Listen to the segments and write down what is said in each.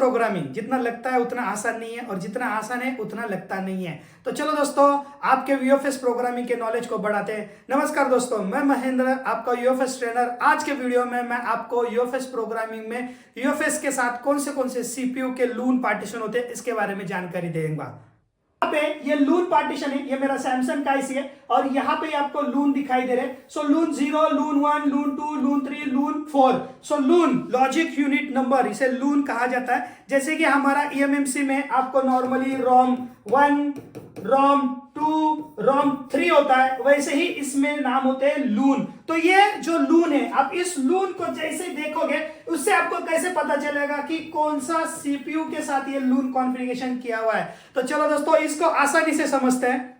Programming जितना लगता है उतना आसान नहीं है और जितना आसान है उतना लगता नहीं है। तो चलो दोस्तों, आपके यूएफएस प्रोग्रामिंग के नॉलेज को बढ़ाते हैं। नमस्कार दोस्तों, मैं महेंद्र, आपका यूएफएस ट्रेनर। आज के वीडियो में मैं आपको यूएफएस प्रोग्रामिंग में यूएफएस के साथ कौन से सीपीयू के लून पार्टीशन होते हैं इसके बारे में जानकारी देंगे। यहाँ पे ये लून पार्टीशन है, ये मेरा सैमसंग का आईसी है और यहाँ पे आपको लून दिखाई दे रहे हैं। सो लून 0, लून 1, लून 2, लून 3, लून 4। सो लून लॉजिक यूनिट नंबर, इसे लून कहा जाता है। जैसे कि हमारा ईएमएमसी में आपको नॉर्मली रोम 1, रोम 2, रोम 3 होता है, वैसे ही इसमें नाम होते हैं लून। तो ये जो लून है, आप इस लून को जैसे देखोगे उससे आपको कैसे पता चलेगा कि कौन सा सीपीयू के साथ ये लून कॉन्फ़िगरेशन किया हुआ है। तो चलो दोस्तों, इसको आसानी से समझते हैं।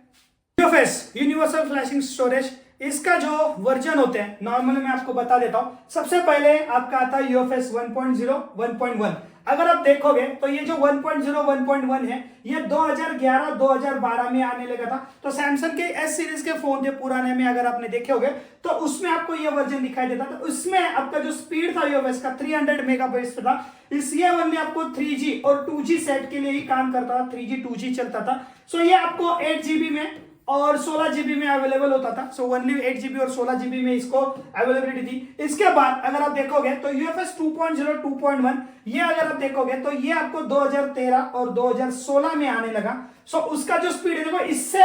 यूएफएस यूनिवर्सल फ्लैशिंग स्टोरेज, इसका जो वर्जन होते हैं नॉर्मली मैं आपको बता देता हूं। सबसे पहले आपका आता है यूएफएस 1.0, 1.1। अगर आप देखोगे तो ये जो 1.0, 1.1 है, ये 2011, 2012 में आने लगा था। तो सैमसंग के एस सीरीज के फोन थे पुराने में, अगर आपने देखे होंगे तो उसमें आपको ये वर्जन दिखाई देता था। उसमें आपका जो स्पीड था यूएफएस का 300 मेगाबाइट्स था। इसलिए ओनली आपको 3G और 2G सेट के लिए ही काम करता था, 3G 2G चलता था। सो ये आपको 8GB में और 16GB में अवेलेबल होता था। सो ओनली 8GB और 16GB में इसको अवेलेबिलिटी थी। इसके बाद अगर आप देखोगे तो यूएफएस 2.0, 2.1, ये अगर आप देखोगे तो ये आपको 2013 और 2016 में आने लगा। सो उसका जो स्पीड है, देखो इससे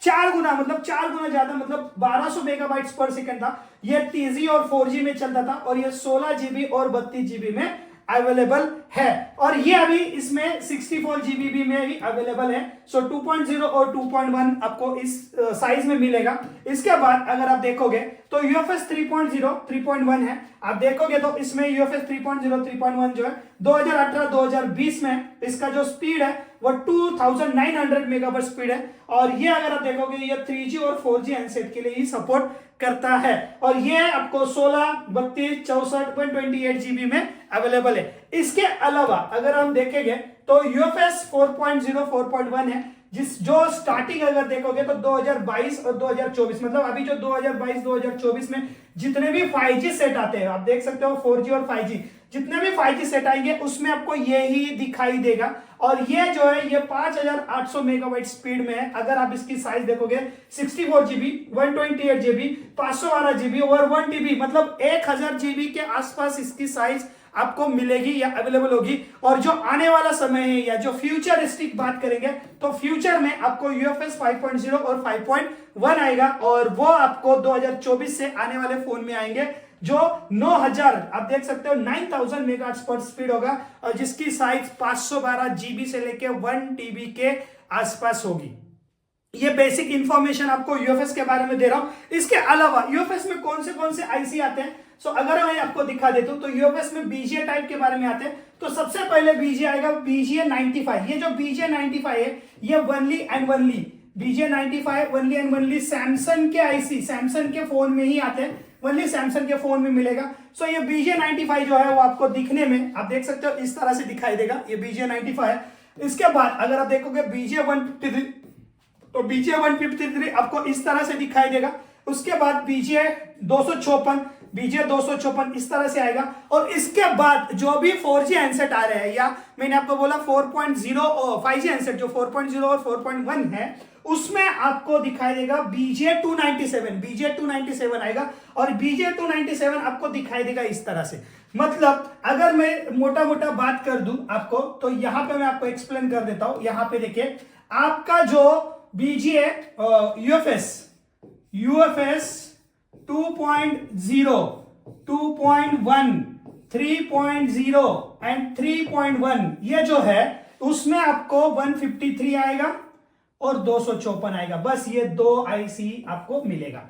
4 गुना, मतलब 4 गुना ज्यादा, मतलब 1200 मेगाबाइट्स पर सेकंड था। ये 3G और 4G में चलता था और ये 16GB और 32GB में अवेलेबल है। और ये अभी इसमें 64GB में भी अवेलेबल है। सो 2.0 और 2.1 आपको इस साइज में मिलेगा। इसके बाद अगर आप देखोगे तो यूएफएस 3.0, 3.1 है। आप देखोगे तो इसमें यूएफएस 3.0, 3.1 जो है 2018, 2020 में इसका जो स्पीड है वो 2900 मेगाबाइट स्पीड है। और ये अगर आप देखोगे ये 3G और 4G हैंडसेट के लिए ही सपोर्ट करता है। और ये आपको 16, 32, 64, 128GB में अवेलेबल है। इसके अलावा अगर हम देखेंगे तो यूएफएस 4.0, 4.1 है, जो स्टार्टिंग अगर देखोगे तो 2022 और 2024, मतलब अभी जो 2022, 2024 में जितने भी 5G सेट आते हैं, आप देख सकते हो 4G और 5G, जितने भी 5G सेट आएंगे उसमें आपको ये ही दिखाई देगा। और ये जो है ये 5800 मेगाबाइट स्पीड में है। अगर आप इसकी साइज देखोगे 64GB, 128GB, 512GB और 1TB, मतलब 1000GB के आसपास इसकी साइज आपको मिलेगी या अवेलेबल होगी। और जो आने वाला समय है या जो फ्यूचरिस्टिक बात करेंगे तो फ्यूचर में आपको यूएफएस 5.0 और 5.1 आएगा और वो आपको 2024 से आने वाले फोन में आएंगे, जो 9000, आप देख सकते हो 9000 मेगाहर्ट्ज पर स्पीड होगा और जिसकी साइज 512GB से लेके 1TB के आसपास होगी। ये बेसिक इंफॉर्मेशन आपको यूएफएस के बारे में दे रहा हूं। इसके अलावा यूएफएस में कौन से आईसी आते हैं, सो अगर मैं आपको दिखा देता हूं तो यूएफएस में बीजीए टाइप के बारे में आते हैं। तो सबसे पहले बीजीए आएगा, बीजीए 95। ये जो बीजीए 95 है ये only and only BGA 95 only and only Samsung के आईसी, सैमसंग के फोन में ही आते हैं, ओनली सैमसंग के फोन में मिलेगा। सो ये बीजीए 95 जो है वो आपको दिखने में, आप देख सकते हो इस तरह से दिखाई देगा, ये बीजीए 95 है। इसके बाद अगर आप देखोगे बीजीए 153, तो बीजीए 153 आपको इस तरह से दिखाई देगा। उसके बाद बीजीए 256, बीजीए 256 इस तरह से आएगा। और इसके बाद जो भी 4G हैंडसेट आ रहे हैं, या मैंने आपको बोला 4.0 और 5G हैंडसेट जो 4.0 और 4.1 है, उसमें आपको दिखाई देगा बीजीए 297, बीजीए 297 आएगा। और बीजीए 297 आपको दिखाई देगा इस तरह से। मतलब अगर मैं मोटा मोटा बात कर दूं आपको, तो यहां पे मैं आपको एक्सप्लेन कर देता हूं। यहां पे देखिए आपका जो बीजीए यूएफएस 2.0, 2.1, 3.0 एंड 3.1, ये जो है उसमें आपको 153 आएगा और 254 आएगा। बस ये 2 आईसी आपको मिलेगा।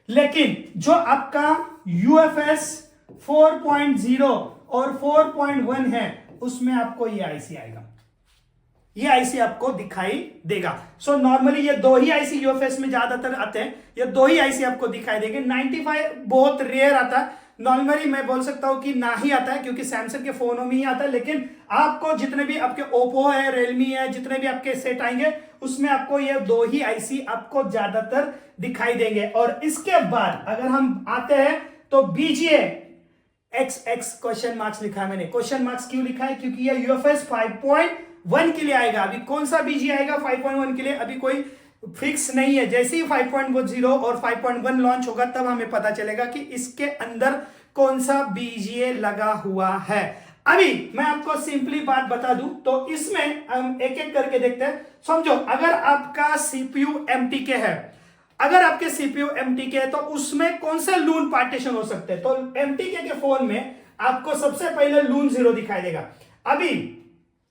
लेकिन जो आपका यूएफएस 4.0 और 4.1 है उसमें आपको ये आईसी आएगा, ये आईसी आपको दिखाई देगा। सो नॉर्मली ये 2 ही आईसी यूएफएस में ज्यादातर आते हैं, ये 2 ही आईसी आपको दिखाई देंगे। 95 बहुत रेयर आता है, नॉर्मली मैं बोल सकता हूं कि ना ही आता है, क्योंकि सैमसंग के फोनों में ही आता है। लेकिन आपको जितने भी आपके ओप्पो है, रियलमी है, जितने भी आपके सेट आएंगे उसमें आपको ये 2 ही आईसी आपको ज्यादातर दिखाई देंगे। और इसके बाद अगर हम आते हैं तो BGA X X question marks लिखा है मैंने। क्वेश्चन मार्क्स क्यों लिखा है? क्योंकि ये यूएफएस 5.1 के लिए आएगा। अभी कौन सा बीजी आएगा 5.1 के लिए अभी कोई फिक्स नहीं है। जैसे ही 5.0 और 5.1 लॉन्च होगा तब हमें पता चलेगा कि इसके अंदर कौन सा बीजीए लगा हुआ है। अभी मैं आपको सिंपली बात बता दूं तो इसमें हम एक एक करके देखते हैं। समझो, अगर आपका सीपीयू एमटीके है, अगर आपके सीपीयू एमटीके है तो उसमें कौन सा लून पार्टीशन हो सकते हैं? तो एमटीके के फोन में आपको सबसे पहले लून 0 दिखाई देगा। अभी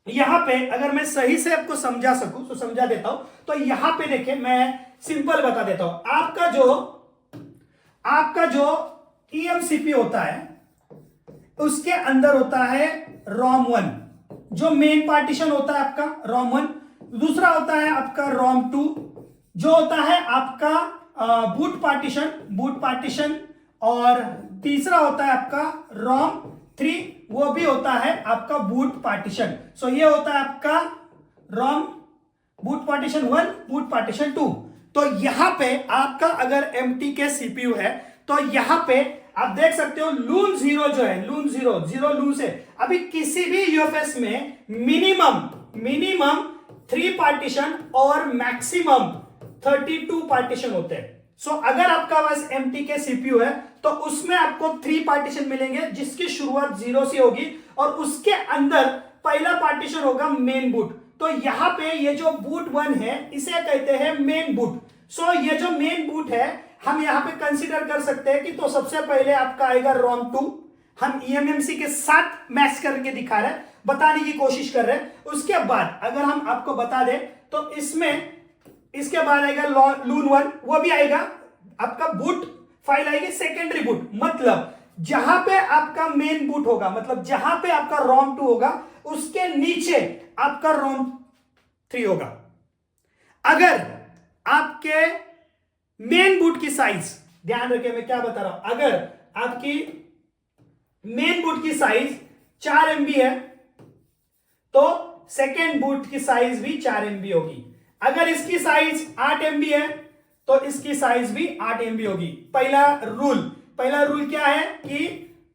यहां पे अगर मैं सही से आपको समझा सकूं तो समझा देता हूं। तो यहां पे देखिए, मैं सिंपल बता देता हूं। आपका जो ईएमसीपी होता है उसके अंदर होता है रोम 1, जो मेन पार्टीशन होता है आपका रोम 1। दूसरा होता है आपका रोम 2, जो होता है आपका बूट पार्टीशन। और तीसरा होता है आपका रोम 3, वो भी होता है आपका बूट पार्टीशन। सो ये होता है आपका रोम बूट पार्टीशन 1, बूट पार्टीशन 2। तो यहां पे आपका अगर एमटीके सीपीयू है तो यहां पे आप देख सकते हो लून 0 जो है, लून 0 लून से अभी किसी भी यूएफएस में मिनिमम 3 पार्टीशन और मैक्सिमम 32 पार्टीशन होते हैं। सो अगर आपका पास एमटीके सीपीयू है तो उसमें आपको 3 पार्टीशन मिलेंगे जिसकी शुरुआत 0 से होगी और उसके अंदर पहला पार्टीशन होगा मेन बूट। तो यहां पे ये जो बूट 1 है इसे कहते हैं मेन बूट। सो ये जो मेन बूट है हम यहां पे कंसीडर कर सकते हैं कि तो सबसे पहले आपका आएगा रोम 2। हम ईएमएमसी के साथ मैच करके दिखा रहे हैं, बताने की कोशिश कर रहे हैं। उसके बाद अगर हम आपको बता दें तो इसमें इसके बाद आएगा लून 1, वो भी आएगा। आपका बूट फाइल आएगी सेकेंडरी बूट, मतलब जहां पे आपका मेन बूट होगा, मतलब जहां पे आपका रोम 2 होगा उसके नीचे आपका रोम 3 होगा। अगर आपके मेन बूट की साइज, ध्यान रखिए मैं क्या बता रहा हूं, अगर आपकी मेन बूट की साइज 4 MB है तो सेकेंड बूट की साइज भी 4 MB होगी। अगर इसकी साइज 8 MB है तो इसकी साइज भी 8 MB होगी। पहला रूल क्या है कि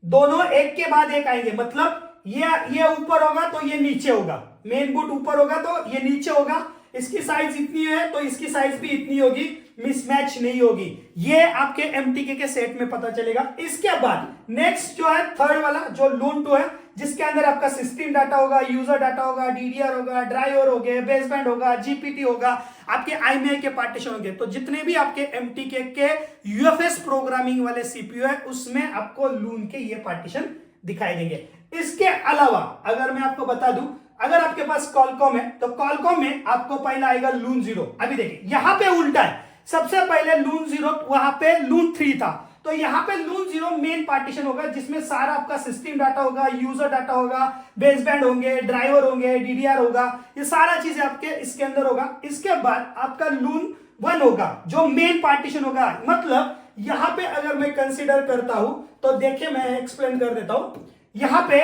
दोनों एक के बाद एक आएंगे, मतलब ये ऊपर होगा तो ये नीचे होगा, मेन बूट ऊपर होगा तो ये नीचे होगा। इसकी साइज इतनी है तो इसकी साइज भी इतनी होगी, मिसमैच नहीं होगी। ये आपके एमटीके के सेट में पता चलेगा। इसके बाद नेक्स्ट जो है थर्ड वाला जो लून 2 है, जिसके अंदर आपका सिस्टम डाटा होगा, यूजर डाटा होगा, डीडीआर होगा, ड्राइवर हो गए, बेसबैंड होगा, जीपीटी होगा, आपके आईएमआई के पार्टीशन होंगे। तो जितने भी आपके एमटीके के यूएफएस प्रोग्रामिंग वाले सीपीयू है उसमें आपको लून के ये पार्टीशन दिखाई देंगे। इसके अलावा अगर मैं आपको बता दूं, अगर आपके पास कॉलकॉम है तो कॉलकॉम में आपको पहला आएगा लून 0। अभी देखिए यहां पे उल्टा है, सबसे पहले लून 0, वहां पे लून 3 था। तो यहां पे लून 0 मेन पार्टीशन होगा जिसमें सारा आपका सिस्टम डाटा होगा, यूजर डाटा होगा, बेसबैंड होंगे, ड्राइवर होंगे, डीडीआर होगा, ये सारा चीजें आपके इसके अंदर होगा। इसके बाद आपका लून 1 होगा जो मेन पार्टीशन होगा। मतलब यहां पे अगर मैं कंसीडर करता हूं तो देखिए मैं एक्सप्लेन कर देता हूं। यहां पे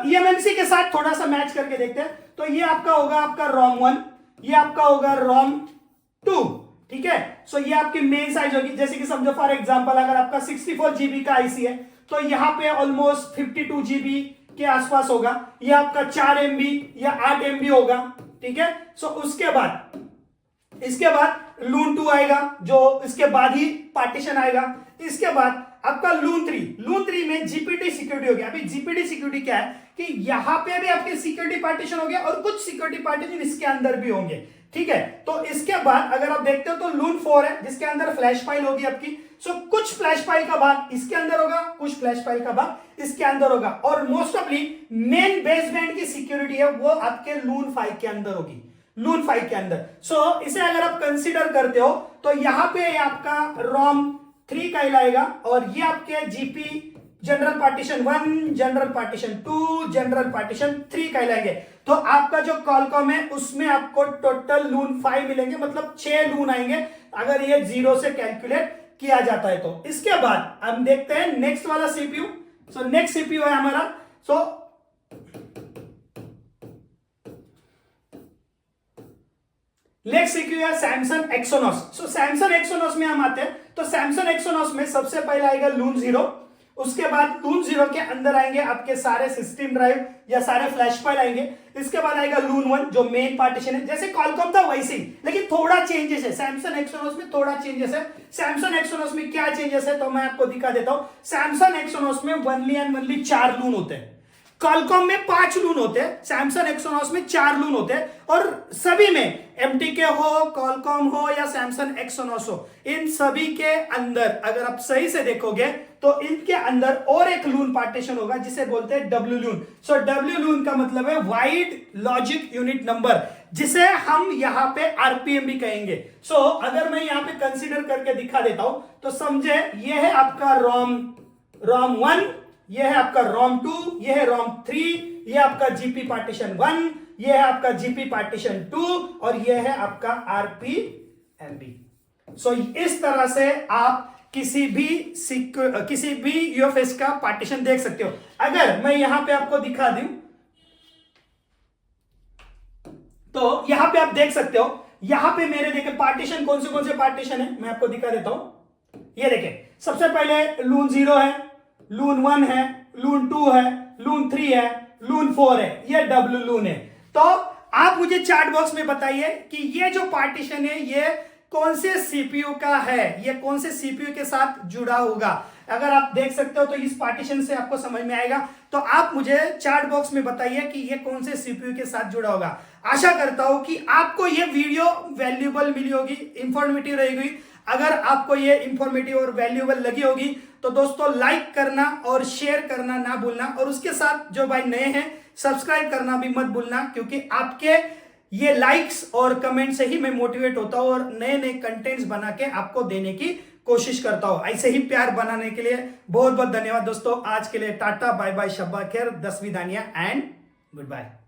ईएमएमसी के साथ थोड़ा सा मैच करके देखते हैं। तो ये आपका होगा आपका रोम 1, ये आपका होगा रोम 2, ठीक है। सो ये आपकी मेन साइज होगी। जैसे कि समझो फॉर एग्जांपल अगर आपका 64 GB का आईसी है तो यहां पे ऑलमोस्ट 52 GB के आसपास होगा। ये आपका 4 MB या 8 MB होगा, ठीक है। सो उसके बाद लून 2 आएगा जो इसके बाद ही पार्टीशन आएगा। इसके बाद आपका लून 3 में जीपीटी सिक्योरिटी हो गया। अभी जीपीटी सिक्योरिटी क्या है कि यहां पे भी आपके सिक्योरिटी पार्टीशन हो गया और कुछ सिक्योरिटी पार्टीशन इसके अंदर भी होंगे, ठीक है। तो इसके बाद अगर आप देखते हो तो लून 4 है जिसके अंदर फ्लैश फाइल होगी आपकी। सो कुछ फ्लैश फाइल का भाग इसके अंदर होगा, कुछ फ्लैश फाइल का भाग इसके अंदर होगा। और मोस्ट ऑफली मेन बेसबैंड की सिक्योरिटी है वो आपके लून 5 के अंदर होगी, लून 5 के अंदर। सो इसे अगर आप कंसीडर करते हो तो यहां पे आपका रोम 3 कहलाएगा और ये आपके GP general partition 1, general partition 2, general partition 3 कहलाएंगे। तो आपका जो कॉलकॉम है उसमें आपको टोटल लून 5 मिलेंगे, मतलब 6 लून आएंगे अगर ये 0 से कैलकुलेट किया जाता है तो। इसके बाद हम देखते हैं नेक्स्ट वाला सीपीयू। सो नेक्स्ट सीपीयू है हमारा, सो नेक्स्ट सीपीयू है सैमसंग एक्सोनॉस। सो सैमसंग एक्सोनॉस में हम आते हैं तो सैमसंग एक्सोनॉस में सबसे पहले आएगा लून 0, उसके बाद लून 0 के अंदर आएंगे आपके सारे सिस्टम ड्राइव या सारे फ्लैश फाइल आएंगे। इसके बाद आएगा लून 1 जो मेन पार्टीशन है, जैसे कॉलकॉम था वैसे ही, लेकिन थोड़ा चेंजेस है। सैमसंग एक्सोनोस में थोड़ा चेंजेस है। सैमसंग एक्सोनोस में क्या चेंजेस है तो मैं आपको दिखा देता हूं। सैमसंग एक्सोनोस में ओनली एंड ओनली 4 लून होते हैं, कॉलकॉम में 5 लून होते हैं, सैमसंग एक्सोनोस में 4 लून होते हैं। और सभी में एमटीके हो, कॉलकॉम हो या सैमसंग एक्सोनोस हो, इन सभी के अंदर अगर आप सही से देखोगे तो इनके अंदर और एक लून पार्टीशन होगा जिसे बोलते हैं डब्ल्यू लून। सो डब्ल्यू लून का मतलब है वाइड लॉजिक यूनिट नंबर, जिसे हम यहां पे आरपीएम भी कहेंगे। सो अगर मैं यहां पे कंसीडर करके दिखा देता हूं तो समझे ये है आपका रोम 1, ये है आपका रोम 2, ये है रोम 3, ये आपका जीपी पार्टीशन 1, ये है आपका जीपी पार्टीशन 2 और ये है आपका आरपीएमबी। सो इस तरह से आप किसी भी यूएफएस का पार्टीशन देख सकते हो। अगर मैं यहां पे आपको दिखा दूं तो यहां पे आप देख सकते हो, यहां पे मेरे देखे पार्टीशन कौन से पार्टीशन है मैं आपको दिखा देता हूं। ये देखें, सबसे पहले लून 0 है, लून 1 है, लून 2 है, लून 3 है, लून 4 है, ये डब्ल्यू लून है। तो आप मुझे चैट बॉक्स में बताइए कि ये जो पार्टीशन है ये कौन से सीपीयू का है, ये कौन से सीपीयू के साथ जुड़ा होगा। अगर आप देख सकते हो तो इस पार्टीशन से आपको समझ में आएगा। तो आप मुझे चैट बॉक्स में बताइए कि ये कौन से सीपीयू के साथ जुड़ा होगा। आशा करता हूं कि आपको ये वीडियो वैल्यूएबल मिली होगी, इंफॉर्मेटिव रहेगी। अगर आपको ये इंफॉर्मेटिव और वैल्यूएबल लगी होगी तो दोस्तों लाइक करना और शेयर करना ना भूलना, और उसके साथ जो भाई नए हैं सब्सक्राइब करना भी मत भूलना, क्योंकि आपके ये लाइक्स और कमेंट से ही मैं मोटिवेट होता हूं और नए नए कंटेंट्स बना के आपको देने की कोशिश करता हूं। ऐसे ही प्यार बनाने के लिए बहुत बहुत धन्यवाद दोस्तों। आज के लिए टाटा, बाय बाय, शब्बा खैर, 10 विदानियां एंड गुड बाय।